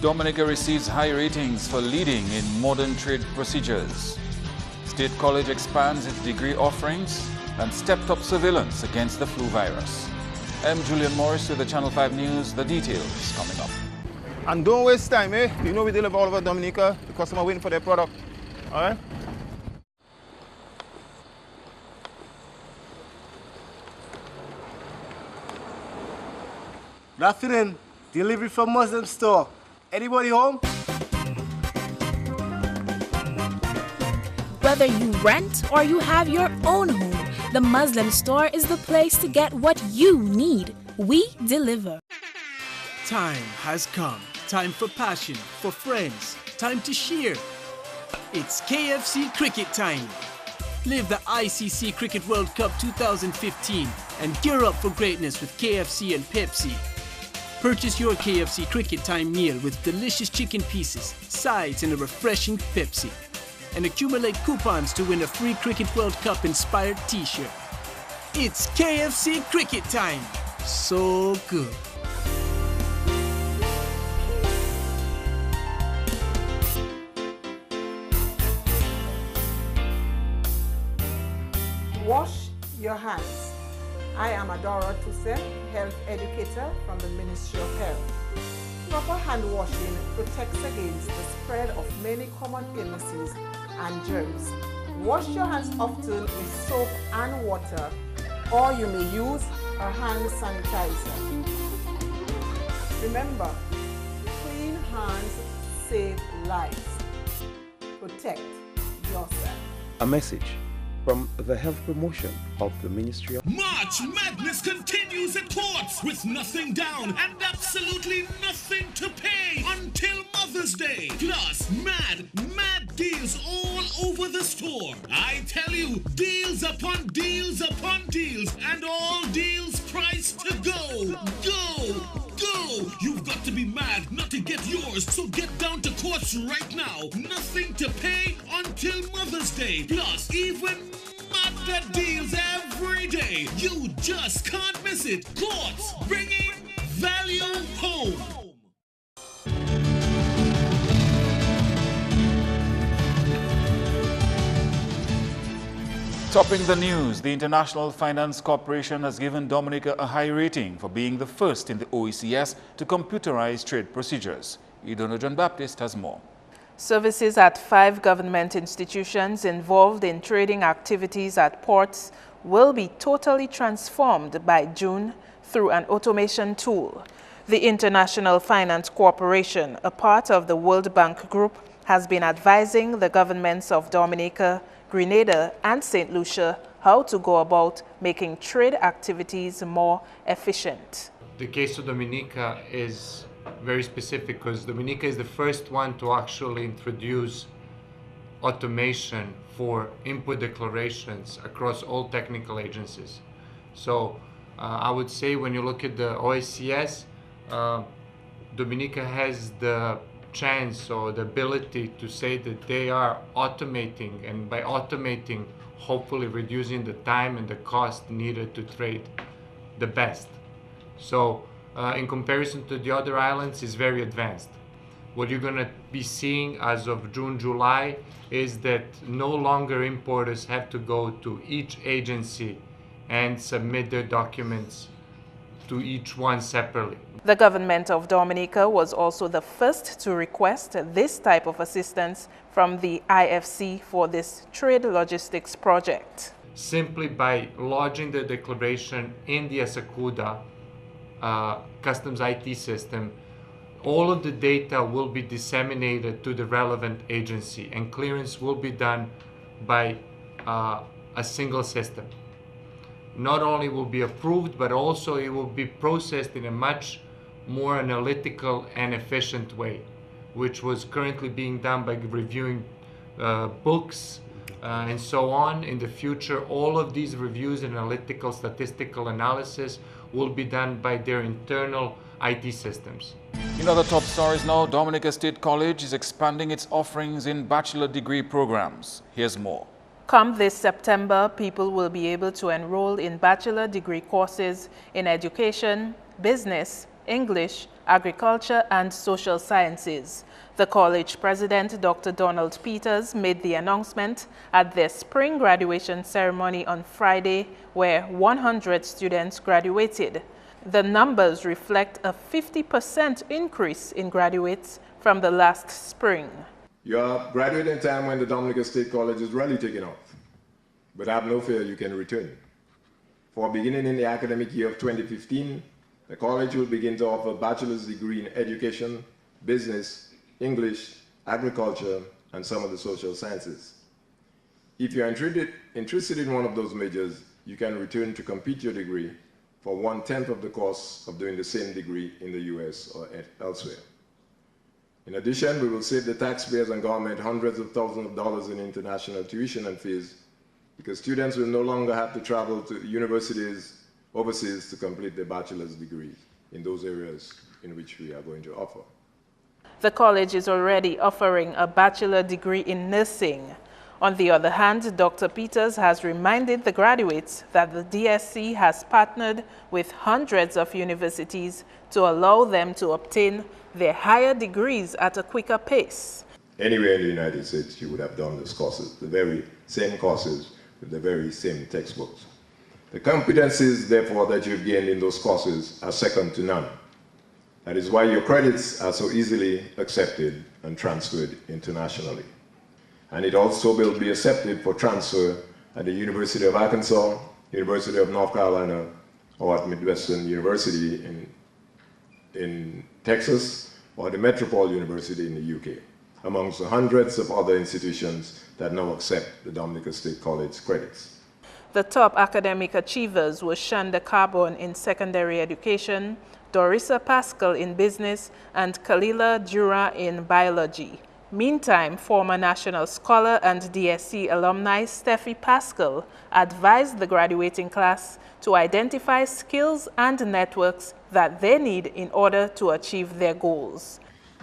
Dominica receives high ratings for leading in modern trade procedures. State College expands its degree offerings and stepped up surveillance against the flu virus. I'm Julian Morris with the Channel 5 News. The details coming up. And don't waste time, eh? You know we deliver all over Dominica. The customer waiting for their product. All right? Good afternoon. Delivery from Muslim store. Anybody home? Whether you rent or you have your own home, the Muslim store is the place to get what you need. We deliver. Time has come. Time for passion, for friends. Time to share. It's KFC cricket time. Live the ICC Cricket World Cup 2015 and gear up for greatness with KFC and Pepsi. Purchase your KFC Cricket Time meal with delicious chicken pieces, sides, and a refreshing Pepsi. And accumulate coupons to win a free Cricket World Cup inspired t-shirt. It's KFC Cricket Time. So good. Wash your hands. I am Adora Toussaint, health educator from the Ministry of Health. Proper hand washing protects against the spread of many common illnesses and germs. Wash your hands often with soap and water, or you may use a hand sanitizer. Remember, clean hands save lives. Protect yourself. A message from the Health Promotion of the Ministry of... March Madness continues at courts with nothing down and absolutely nothing to pay until Mother's Day. Plus, mad deals all over the store. I tell you, deals upon deals upon deals, and all deals priced to go. Go! You've got to be mad not to get yours, so get down to courts right now. Nothing to pay until Mother's Day. Plus, even madder deals every day. You just can't miss it. Courts, bringing value home. Topping the news, the International Finance Corporation has given Dominica a high rating for being the first in the OECS to computerize trade procedures. Idona John Baptist has more. Services at 5 government institutions involved in trading activities at ports will be totally transformed by June through an automation tool. The International Finance Corporation, a part of the World Bank Group, has been advising the governments of Dominica, Grenada, and St. Lucia how to go about making trade activities more efficient. The case of Dominica is very specific because Dominica is the first one to actually introduce automation for input declarations across all technical agencies. So I would say when you look at the OECS, Dominica has the chance or the ability to say that they are automating, and by automating, hopefully reducing the time and the cost needed to trade the best. So in comparison to the other islands, is very advanced. What you're going to be seeing as of June, July is that no longer importers have to go to each agency and submit their documents to each one separately. The government of Dominica was also the first to request this type of assistance from the IFC for this trade logistics project. Simply by lodging the declaration in the Asakuda customs IT system, all of the data will be disseminated to the relevant agency, and clearance will be done by a single system. Not only will be approved, but also it will be processed in a much more analytical and efficient way, which was currently being done by reviewing books and so on. In the future, all of these reviews and analytical statistical analysis will be done by their internal IT systems. In other top stories now, Dominica State College is expanding its offerings in bachelor degree programs. Here's more. Come this September, people will be able to enroll in bachelor degree courses in education, business, English, agriculture, and social sciences. The college president, Dr. Donald Peters, made the announcement at their spring graduation ceremony on Friday, where 100 students graduated. The numbers reflect a 50% increase in graduates from the last spring. You are graduating time when the Dominica State College is really taking off. But have no fear, you can return. For beginning in the academic year of 2015, the college will begin to offer a bachelor's degree in education, business, English, agriculture, and some of the social sciences. If you're interested in one of those majors, you can return to complete your degree for 1/10 of the cost of doing the same degree in the US or elsewhere. In addition, we will save the taxpayers and government hundreds of thousands of dollars in international tuition and fees, because students will no longer have to travel to universities overseas to complete their bachelor's degrees in those areas in which we are going to offer. The college is already offering a bachelor degree in nursing. On the other hand, Dr. Peters has reminded the graduates that the DSC has partnered with hundreds of universities to allow them to obtain their higher degrees at a quicker pace. Anywhere in the United States, you would have done those courses, the very same courses with the very same textbooks. The competencies, therefore, that you've gained in those courses are second to none. That is why your credits are so easily accepted and transferred internationally. And it also will be accepted for transfer at the University of Arkansas, University of North Carolina, or at Midwestern University in Texas, or the Metropole University in the UK, amongst the hundreds of other institutions that now accept the Dominica State College credits. The top academic achievers were Shanda Carbon in secondary education, Dorissa Pascal in business, and Kalila Dura in biology. Meantime, former national scholar and DSC alumni Steffi Pascal advised the graduating class to identify skills and networks that they need in order to achieve their goals.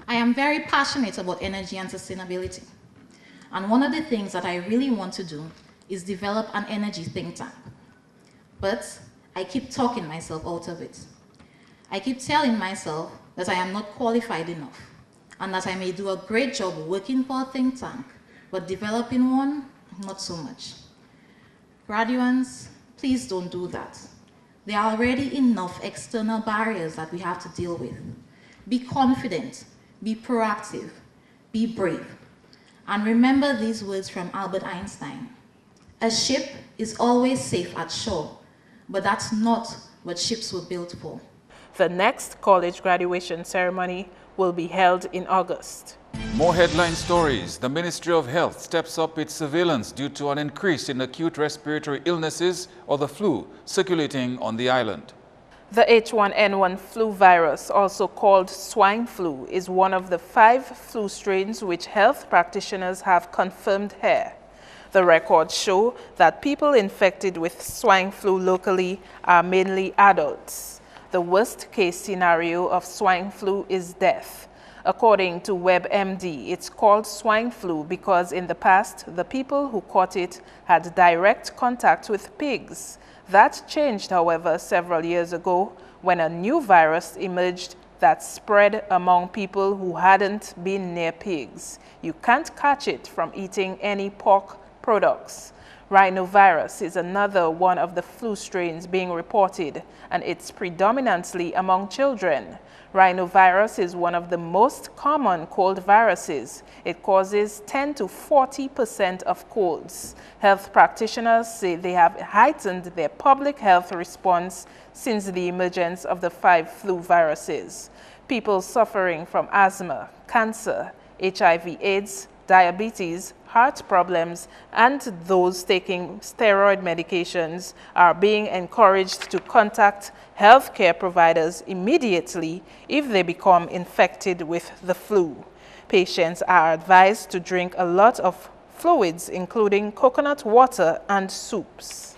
I am very passionate about energy and sustainability. And one of the things that I really want to do is develop an energy think tank. But I keep talking myself out of it. I keep telling myself that I am not qualified enough and that I may do a great job working for a think tank, but developing one, not so much. Graduates, please don't do that. There are already enough external barriers that we have to deal with. Be confident, be proactive, be brave. And remember these words from Albert Einstein. A ship is always safe at shore, but that's not what ships were built for. The next college graduation ceremony will be held in August. More headline stories. The Ministry of Health steps up its surveillance due to an increase in acute respiratory illnesses or the flu circulating on the island. The H1N1 flu virus, also called swine flu, is one of the 5 flu strains which health practitioners have confirmed here. The records show that people infected with swine flu locally are mainly adults. The worst case scenario of swine flu is death. According to WebMD, it's called swine flu because in the past, the people who caught it had direct contact with pigs. That changed, however, several years ago when a new virus emerged that spread among people who hadn't been near pigs. You can't catch it from eating any pork products. Rhinovirus is another one of the flu strains being reported, and it's predominantly among children. Rhinovirus is one of the most common cold viruses. It causes 10 to 40% of colds. Health practitioners say they have heightened their public health response since the emergence of the 5 flu viruses. People suffering from asthma, cancer, HIV/AIDS, diabetes, heart problems, and those taking steroid medications are being encouraged to contact healthcare providers immediately if they become infected with the flu. Patients are advised to drink a lot of fluids, including coconut water and soups.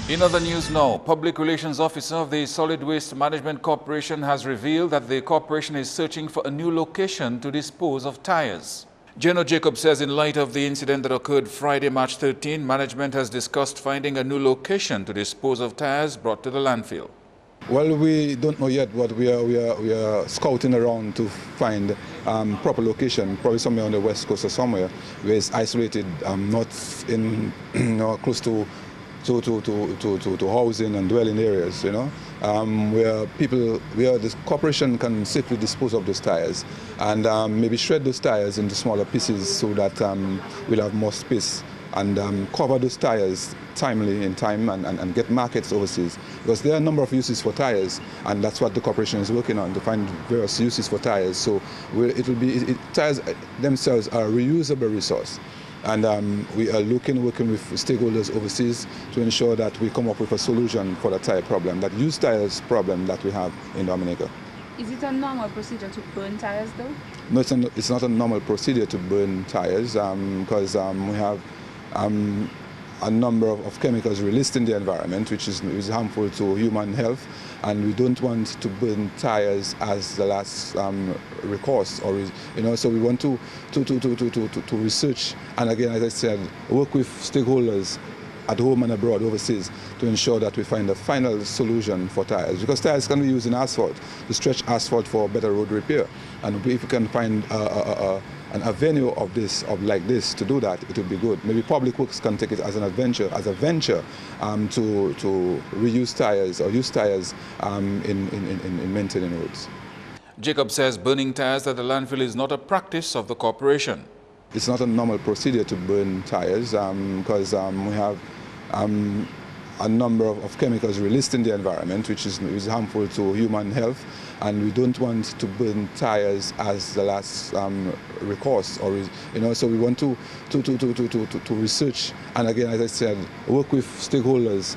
In other news now, Public Relations Officer of the Solid Waste Management Corporation has revealed that the corporation is searching for a new location to dispose of tires. Geno Jacob says in light of the incident that occurred Friday, March 13, management has discussed finding a new location to dispose of tires brought to the landfill. Well, we don't know yet, but we are scouting around to find proper location, probably somewhere on the west coast or somewhere where it's isolated, not in close to housing and dwelling areas, where the corporation can safely dispose of those tires and maybe shred those tires into smaller pieces so that we'll have more space and cover those tires in time and get markets overseas, because there are a number of uses for tires, and that's what the corporation is working on, to find various uses for tires. So tires themselves are a reusable resource, and we are working with stakeholders overseas to ensure that we come up with a solution for the tire problem, that used tires problem that we have in Dominica. Is it a normal procedure to burn tires though? No, it's not a normal procedure to burn tires, because we have a number of chemicals released in the environment, which is harmful to human health, and we don't want to burn tires as the last recourse. So we want to research, and again, as I said, work with stakeholders at home and abroad, overseas, to ensure that we find a final solution for tires, because tires can be used in asphalt, to stretch asphalt for better road repair, and if we can find an avenue like this to do that, it would be good. Maybe Public Works can take it as a venture to reuse tires or use tires in maintaining roads. Jacob says burning tires at the landfill is not a practice of the corporation. It's not a normal procedure to burn tires, because we have a number of chemicals released in the environment, which is harmful to human health, and we don't want to burn tires as the last recourse. So we want to research, and again, as I said, work with stakeholders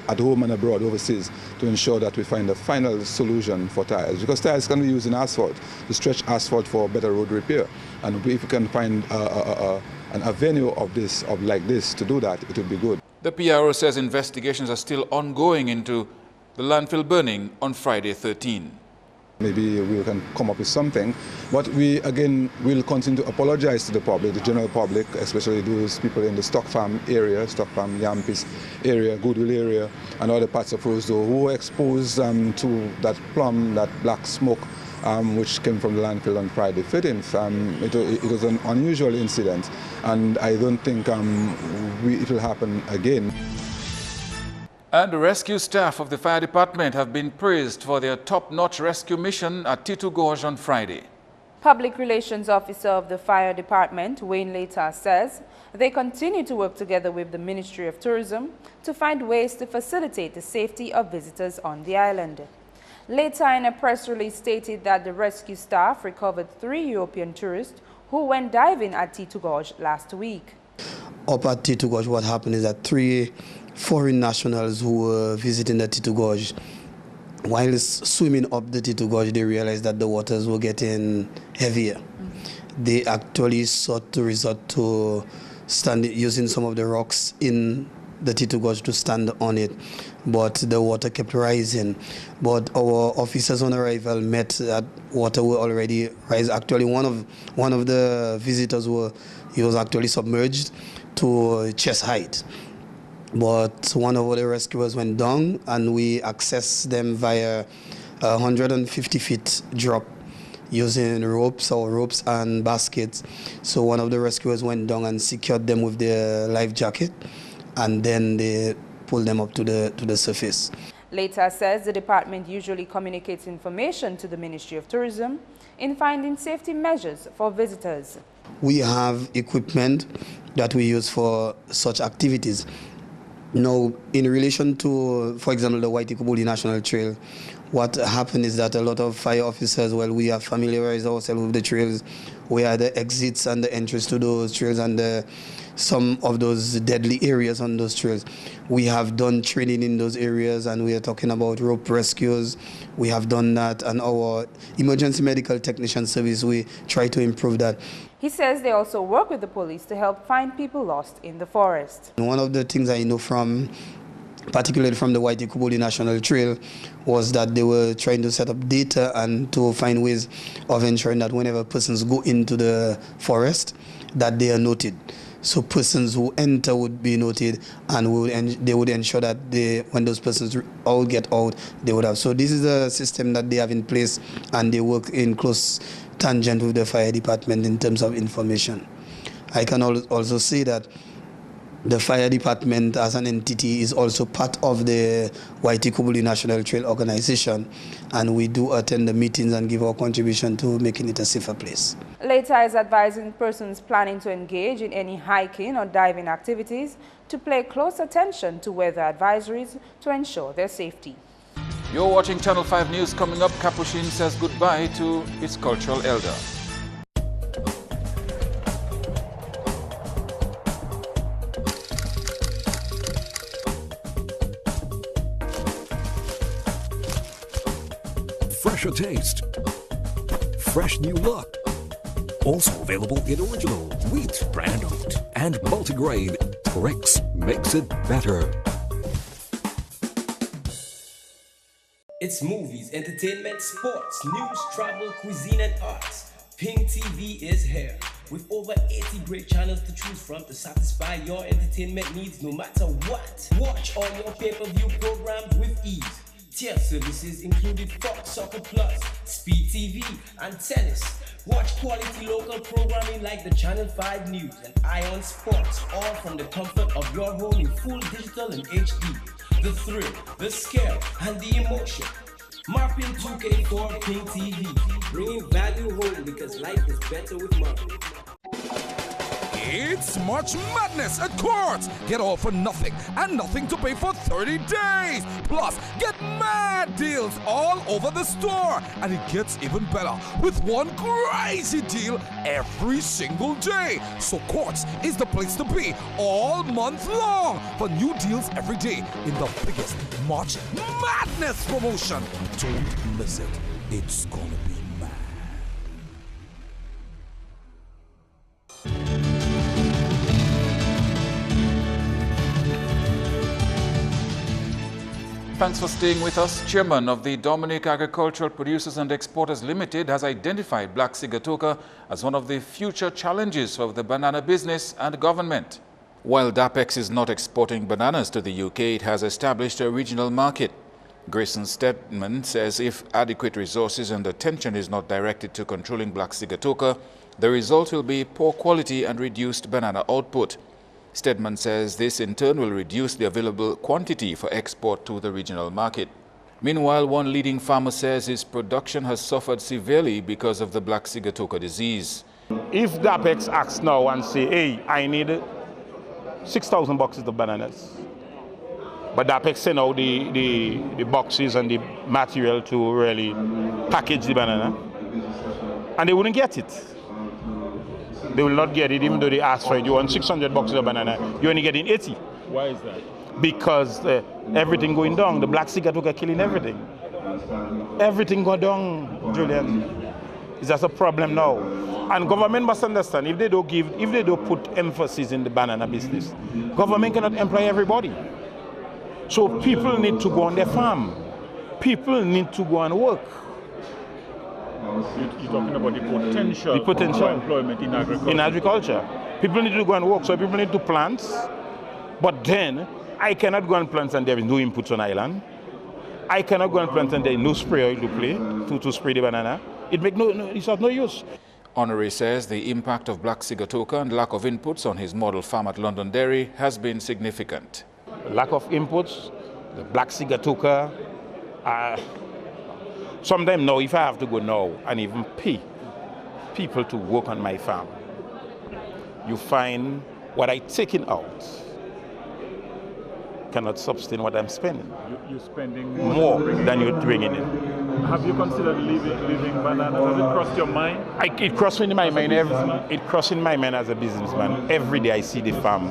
at home and abroad, overseas, to ensure that we find a final solution for tires, because tires can be used in asphalt, to stretch asphalt for better road repair, and if we can find an avenue like this to do that, it would be good. The PRO says investigations are still ongoing into the landfill burning on Friday 13. Maybe we can come up with something, but we again will continue to apologize to the public, the general public, especially those people in the Stock Farm area, Stock Farm, Yampis area, Goodwill area, and other parts of Rosedale who were exposed to that black smoke which came from the landfill on Friday 13th. It was an unusual incident, and I don't think it will happen again. And the rescue staff of the fire department have been praised for their top-notch rescue mission at Titu Gorge on Friday. Public Relations Officer of the Fire Department, Wayne Later, says they continue to work together with the Ministry of Tourism to find ways to facilitate the safety of visitors on the island. Later, in a press release, stated that the rescue staff recovered 3 European tourists who went diving at Titu Gorge last week. Up at Titu Gorge, what happened is that 3 foreign nationals who were visiting the Titu Gorge, while swimming up the Titu Gorge, they realized that the waters were getting heavier. They actually sought to resort to using some of the rocks in the Titu Gorge to stand on it, but the water kept rising. But our officers on arrival met that water were already rising. Actually, one of the visitors he was actually submerged to chest height. But one of the rescuers went down, and we accessed them via a 150 feet drop using ropes and baskets. So one of the rescuers went down and secured them with their life jacket, and then they pulled them up to the surface. Later says the department usually communicates information to the Ministry of Tourism in finding safety measures for visitors. We have equipment that we use for such activities. Now, in relation to, for example, the White Ikubuli National Trail, what happened is that a lot of fire officers, we have familiarized ourselves with the trails, where the exits and the entries to those trails and some of those deadly areas on those trails. We have done training in those areas, and we are talking about rope rescues. We have done that, and our emergency medical technician service, we try to improve that. He says they also work with the police to help find people lost in the forest. One of the things I know particularly from the White Ikubuli National Trail, was that they were trying to set up data and to find ways of ensuring that whenever persons go into the forest, that they are noted. So persons who enter would be noted, and they would ensure that when those persons all get out, they would have. So this is a system that they have in place, and they work in close tangent with the fire department in terms of information. I can also say that the fire department as an entity is also part of the Whitey Kubuli National Trail Organization, and we do attend the meetings and give our contribution to making it a safer place. Later is advising persons planning to engage in any hiking or diving activities to pay close attention to weather advisories to ensure their safety. You're watching Channel 5 News. Coming up, Capuchin says goodbye to its cultural elder. Fresher taste, fresh new look. Also available in original, wheat, brand oat, and multigrain. Rex makes it better. It's movies, entertainment, sports, news, travel, cuisine, and arts. Ping TV is here. With over 80 great channels to choose from to satisfy your entertainment needs no matter what. Watch all your pay-per-view programs with ease. Tier services included Fox Soccer Plus, Speed TV, and tennis. Watch quality local programming like the Channel 5 News and Ion Sports, all from the comfort of your home in full digital and HD. The thrill, the scale, and the emotion. Marpin 2K4 Ping TV, bringing value home because life is better with Marpin. It's March Madness at Courts. Get all for nothing and nothing to pay for 30 days. Plus, get mad deals all over the store. And it gets even better with one crazy deal every single day. So Courts is the place to be all month long for new deals every day in the biggest March Madness promotion. Don't miss it. It's gonna be mad. Thanks for staying with us. Chairman of the Dominic Agricultural Producers and Exporters Limited has identified Black Sigatoka as one of the future challenges for the banana business and government. While DAPEX is not exporting bananas to the UK, it has established a regional market. Grayson Stedman says if adequate resources and attention is not directed to controlling Black Sigatoka, the result will be poor quality and reduced banana output. Stedman says this in turn will reduce the available quantity for export to the regional market. Meanwhile, one leading farmer says his production has suffered severely because of the Black Sigatoka disease. If DAPEX acts now and say, hey, I need 6,000 boxes of bananas, but DAPEX send out the boxes and the material to really package the banana, and they wouldn't get it. They will not get it even though they ask for it. You want 600 boxes of banana, you're only getting 80. Why is that? Because everything going down. The Black Sigatoka killing everything. Everything go down, Julian. It's just a problem now. And government must understand, if they don't put emphasis in the banana business, government cannot employ everybody. So people need to go on their farm. People need to go and work. You're talking about the potential for employment in agriculture. In agriculture. People need to go and work, so people need to plant. But then, I cannot go and plant and there is no inputs on island. I cannot go and plant and there is no sprayer to spray the banana. It's of no use. Honoré says the impact of Black Sigatoka and lack of inputs on his model farm at Londonderry has been significant. Lack of inputs, the Black Sigatoka, sometimes now, if I have to go now and even pay people to work on my farm, you find what I'm taking out cannot sustain what I'm spending. You're spending more than you're bringing in. Have you considered leaving bananas? Has it crossed your mind? It crosses in my mind. It crosses in my mind as a businessman. Every day I see the farm.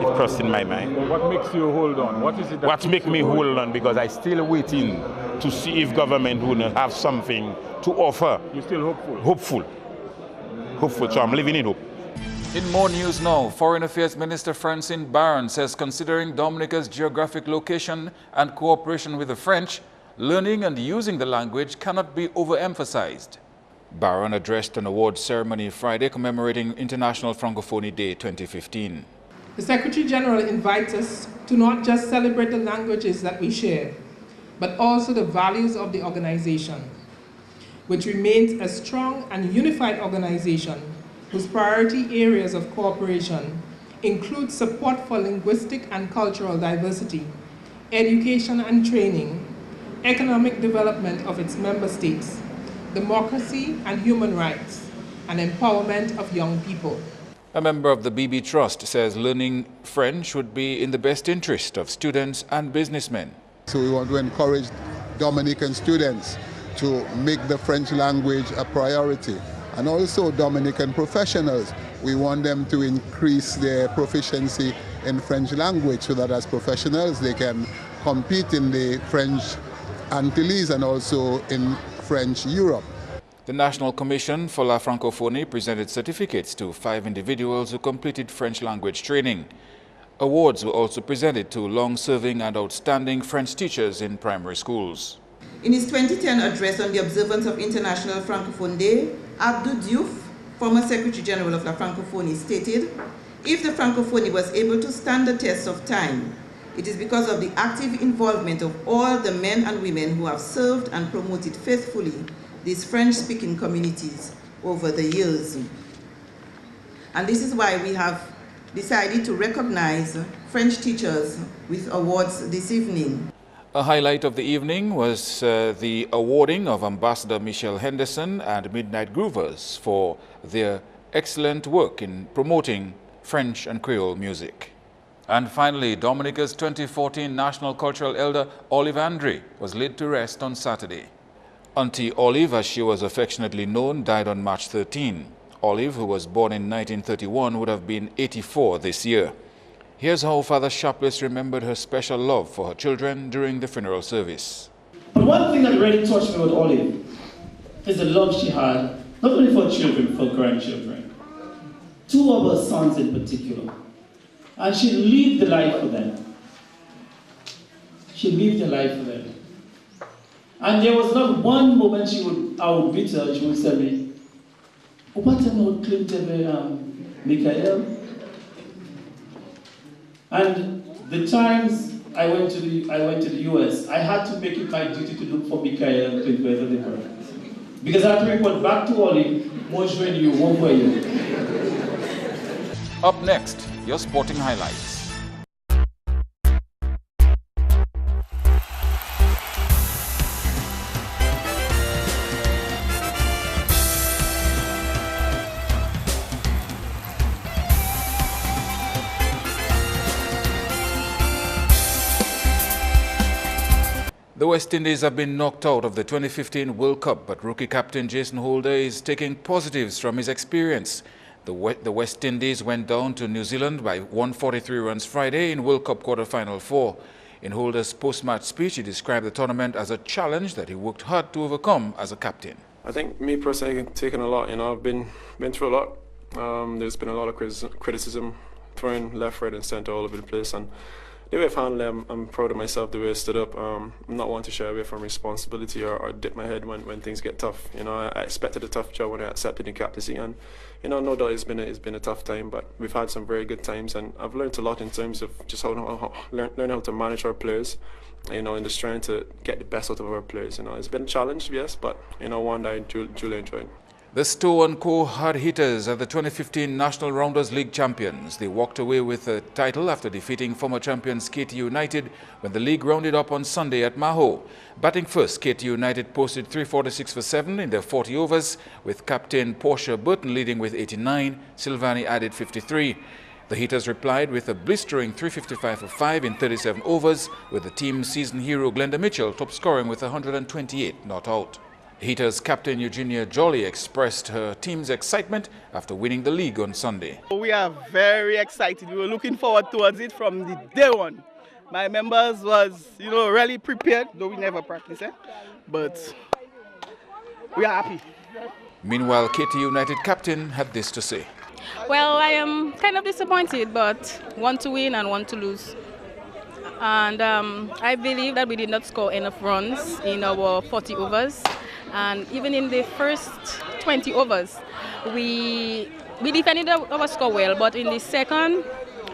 It crosses in my mind. Well, what makes you hold on? What is it that what makes me hold on? Because I still waiting to see if government will have something to offer. You're still hopeful? Hopeful. So I'm living in hope. In more news now, Foreign Affairs Minister Francine Barron says considering Dominica's geographic location and cooperation with the French, learning and using the language cannot be overemphasized. Barron addressed an awards ceremony Friday commemorating International Francophonie Day 2015. The Secretary General invites us to not just celebrate the languages that we share, but also the values of the organization, which remains a strong and unified organization whose priority areas of cooperation include support for linguistic and cultural diversity, education and training, economic development of its member states, democracy and human rights, and empowerment of young people. A member of the BB Trust says learning French would be in the best interest of students and businessmen. So we want to encourage Dominican students to make the French language a priority. And also Dominican professionals, we want them to increase their proficiency in French language so that as professionals they can compete in the French Antilles and also in French Europe. The National Commission for La Francophonie presented certificates to 5 individuals who completed French language training. Awards were also presented to long-serving and outstanding French teachers in primary schools. In his 2010 address on the observance of International Francophone Day, Abdou Diouf, former Secretary General of La Francophonie, stated, "If the Francophonie was able to stand the test of time, it is because of the active involvement of all the men and women who have served and promoted faithfully these French-speaking communities over the years." And this is why we have decided to recognize French teachers with awards this evening. A highlight of the evening was the awarding of Ambassador Michelle Henderson and Midnight Groovers for their excellent work in promoting French and Creole music. And finally, Dominica's 2014 National Cultural Elder Olive Andre was laid to rest on Saturday. Auntie Olive, as she was affectionately known, died on March 13. Olive, who was born in 1931, would have been 84 this year. Here's how Father Sharpless remembered her special love for her children during the funeral service. But one thing that really touched me with Olive is the love she had, not only for children, for grandchildren. 2 of her sons in particular. And she lived the life for them. She lived the life for them. And there was not one moment I would meet her, she would tell me, "What about Clinton, Michael?" And the times I went to the US, I had to make it my duty to look for Michael Clinton, because I had to report back to Olive, bonjour you, how are you? Up next, your sporting highlights. The West Indies have been knocked out of the 2015 World Cup, but rookie captain Jason Holder is taking positives from his experience. The West Indies went down to New Zealand by 143 runs Friday in World Cup quarter-final 4. In Holder's post-match speech, he described the tournament as a challenge that he worked hard to overcome as a captain. I think me personally, I've taken a lot. I've been through a lot. There's been a lot of criticism, throwing left, right, and centre all over the place. And the way I've handled it, I'm proud of myself, the way I stood up. I'm not one to shy away from responsibility or dip my head when things get tough. I expected a tough job when I accepted the captaincy, and no doubt it's been a tough time, but we've had some very good times, and I've learned a lot in terms of just learn how to manage our players, and just trying to get the best out of our players. It's been a challenge, yes, but one that I truly enjoyed. The Stowe & Co. hard hitters are the 2015 National Rounders League champions. They walked away with the title after defeating former champions KT United when the league rounded up on Sunday at Maho. Batting first, KT United posted 346 for 7 in their 40 overs, with captain Portia Burton leading with 89. Silvani added 53. The hitters replied with a blistering 355 for 5 in 37 overs, with the team's season hero Glenda Mitchell top scoring with 128 not out. Hitters captain Eugenia Jolly expressed her team's excitement after winning the league on Sunday. We are very excited. We were looking forward towards it from the day one. My members was, really prepared, though we never practice, but we are happy. Meanwhile, KT United captain had this to say. Well, I am kind of disappointed, but one to win and one to lose. And I believe that we did not score enough runs in our 40 overs. And even in the first 20 overs. We defended our score well, but in the second,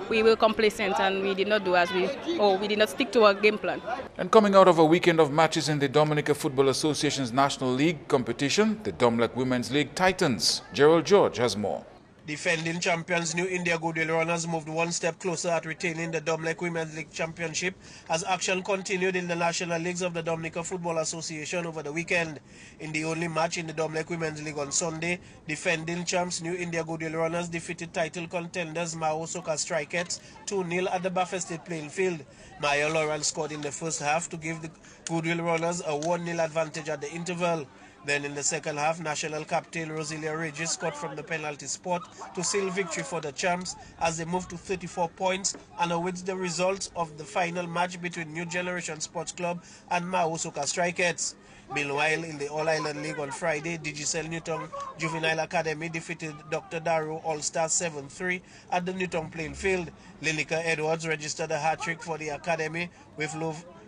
we were complacent and we did not do we did not stick to our game plan. And coming out of a weekend of matches in the Dominica Football Association's National League competition, the Domlec Women's League Titans. Gerald George has more. Defending champions New India Goodwill Runners moved one step closer at retaining the Domlec Women's League Championship as action continued in the National Leagues of the Dominica Football Association over the weekend. In the only match in the Domlec Women's League on Sunday, defending champs New India Goodwill Runners defeated title contenders Mao Soka Strikettes 2-0 at the Baffin State playing field. Maya Laurel scored in the first half to give the Goodwill Runners a 1-0 advantage at the interval. Then in the second half, national captain Rosilia Regis scored from the penalty spot to seal victory for the champs as they moved to 34 points and awaits the results of the final match between New Generation Sports Club and Mao Soka Strikettes. Meanwhile, in the All-Island League on Friday, Digicel Newton Juvenile Academy defeated Dr. Darrow All-Star 7-3 at the Newton playing field. Lineker Edwards registered a hat-trick for the academy with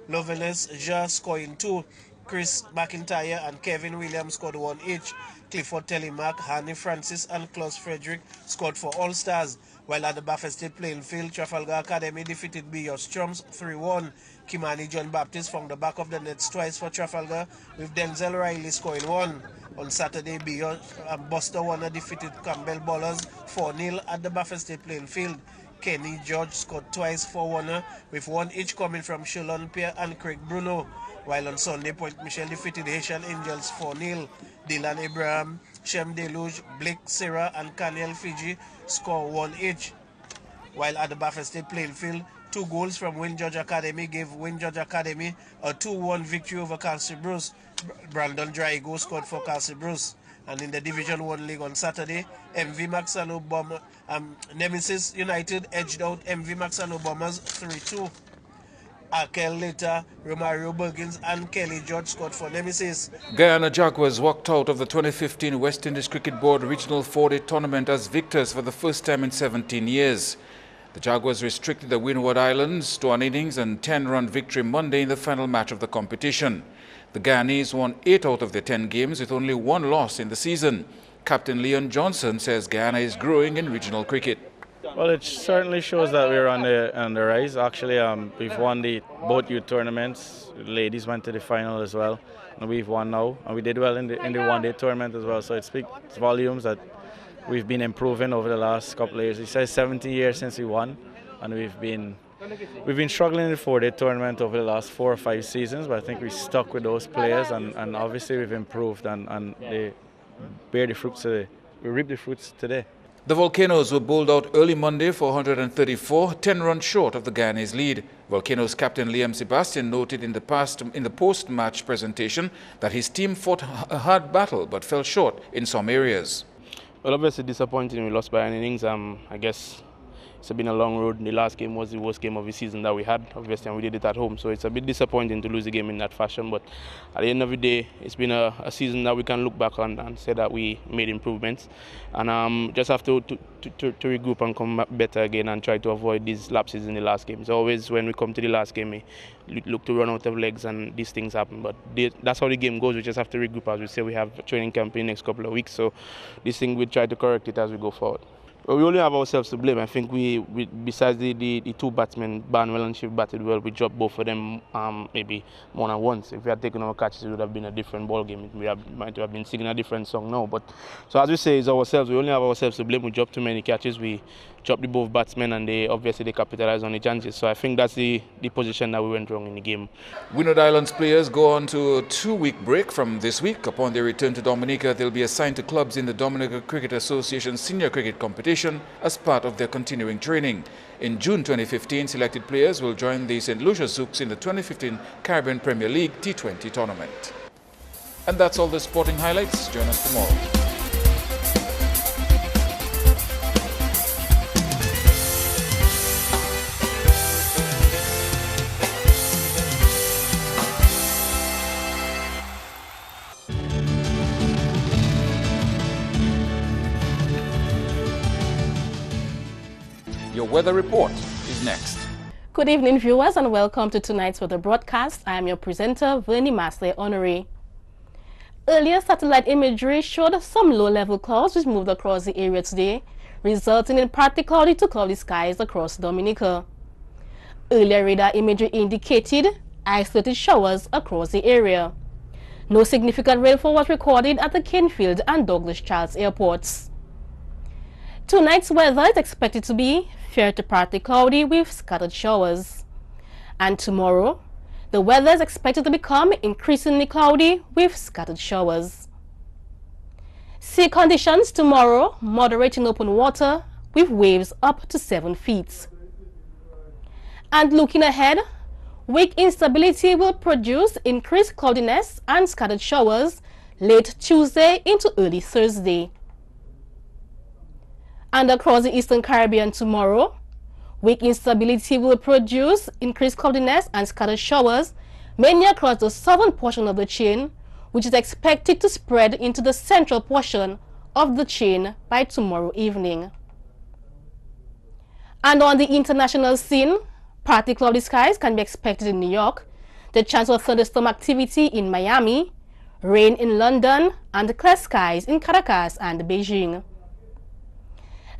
Loveless Ja scoring 2. Chris McIntyre and Kevin Williams scored 1 each. Clifford Telemark, Hanny Francis and Klaus Frederick scored for All-Stars. While at the Baffin State playing field, Trafalgar Academy defeated Bios Chums 3-1. Kimani John Baptist from the back of the nets twice for Trafalgar, with Denzel Riley scoring 1. On Saturday, Bios and Buster Warner defeated Campbell Ballers 4-0 at the Baffin State playing field. Kenny George scored twice for Warner, with 1 each coming from Shalon Pierre and Craig Bruno. While on Sunday, Point Michel defeated Haitian Angels 4-0. Dylan Abraham, Shem Deluge, Blake Serra and Kaniel Fiji scored 1 each. While at the Baffin State playing field, 2 goals from Win George Academy gave Win George Academy a 2-1 victory over Castle Bruce. Brandon Drygo scored for Castle Bruce. And in the Division 1 League on Saturday, MV Maxano Nemesis United edged out MV Maxano Bombers 3-2. Akel Later, Romario Bergins and Kelly George scored for Nemesis. Guyana Jaguars walked out of the 2015 West Indies Cricket Board Regional 4-Day Tournament as victors for the first time in 17 years. The Jaguars restricted the Windward Islands to an innings and 10-run victory Monday in the final match of the competition. The Guyanese won 8 out of their 10 games with only 1 loss in the season. Captain Leon Johnson says Guyana is growing in regional cricket. Well, it certainly shows that we're on the rise. Actually, we've won both youth tournaments. The ladies went to the final as well, and we've won now. And we did well in the one-day tournament as well. So it speaks volumes that we've been improving over the last couple of years. It says 70 years since we won, and we've been struggling in the 4-day tournament over the last 4 or 5 seasons. But I think we stuck with those players, and obviously we've improved, and they bear the fruits today. We reap the fruits today. The Volcanoes were bowled out early Monday for 134, 10 runs short of the Guyanese lead. Volcanoes captain Liam Sebastian noted in the post-match presentation that his team fought a hard battle but fell short in some areas. Well, obviously disappointing. We lost by an innings. I guess it's been a long road. The last game was the worst game of the season that we had, obviously, and we did it at home. So it's a bit disappointing to lose the game in that fashion. But at the end of the day, it's been a season that we can look back on and say that we made improvements. And just have to regroup and come back better again and try to avoid these lapses in the last game. So always when we come to the last game, we look to run out of legs and these things happen. But that's how the game goes. We just have to regroup. As we say, we have a training camp in the next couple of weeks. So this thing, we'll try to correct it as we go forward. Well, we only have ourselves to blame. I think we besides the 2 batsmen, Barnwell and Shiv batted well. We dropped both of them maybe more than once. If we had taken our catches, it would have been a different ball game. We might have been singing a different song now. But so as we say, it's ourselves. We only have ourselves to blame. We dropped too many catches. We dropped the both batsmen, and they capitalized on the chances. So I think that's the position that we went wrong in the game. Windward Islands players go on to a 2-week break from this week. Upon their return to Dominica, they'll be assigned to clubs in the Dominica Cricket Association Senior Cricket Competition as part of their continuing training. In June 2015, selected players will join the St. Lucia Zouks in the 2015 Caribbean Premier League T20 tournament. And that's all the sporting highlights. Join us tomorrow. Your weather report is next. Good evening, viewers, and welcome to tonight's weather broadcast. I am your presenter, Vernie Masley Honoré. Earlier satellite imagery showed some low-level clouds which moved across the area today, resulting in partly cloudy to cloudy skies across Dominica. Earlier radar imagery indicated isolated showers across the area. No significant rainfall was recorded at the Canefield and Douglas Charles airports. Tonight's weather is expected to be fair to partly cloudy with scattered showers. And tomorrow, the weather is expected to become increasingly cloudy with scattered showers. Sea conditions tomorrow, moderate in open water with waves up to 7 feet. And looking ahead, weak instability will produce increased cloudiness and scattered showers late Tuesday into early Thursday. And across the Eastern Caribbean tomorrow, weak instability will produce increased cloudiness and scattered showers, mainly across the southern portion of the chain, which is expected to spread into the central portion of the chain by tomorrow evening. And on the international scene, partly cloudy skies can be expected in New York, the chance of thunderstorm activity in Miami, rain in London, and clear skies in Caracas and Beijing.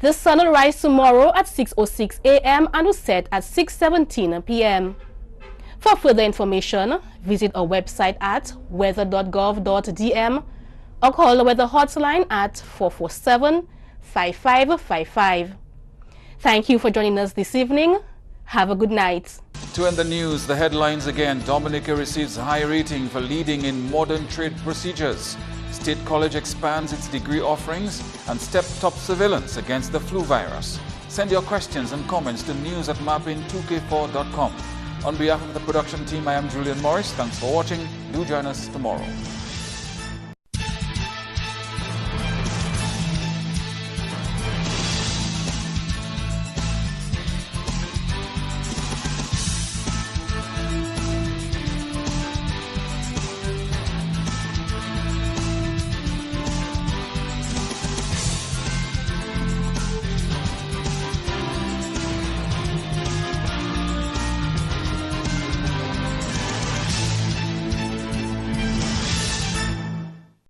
The sun will rise tomorrow at 6:06 a.m. and will set at 6:17 p.m. For further information, visit our website at weather.gov.dm or call the weather hotline at 447-5555. Thank you for joining us this evening. Have a good night. To end the news, the headlines again. Dominica receives high rating for leading in modern trade procedures. State College expands its degree offerings and stepped up surveillance against the flu virus. Send your questions and comments to news@mapping2k4.com. On behalf of the production team, I am Julian Morris. Thanks for watching. Do join us tomorrow.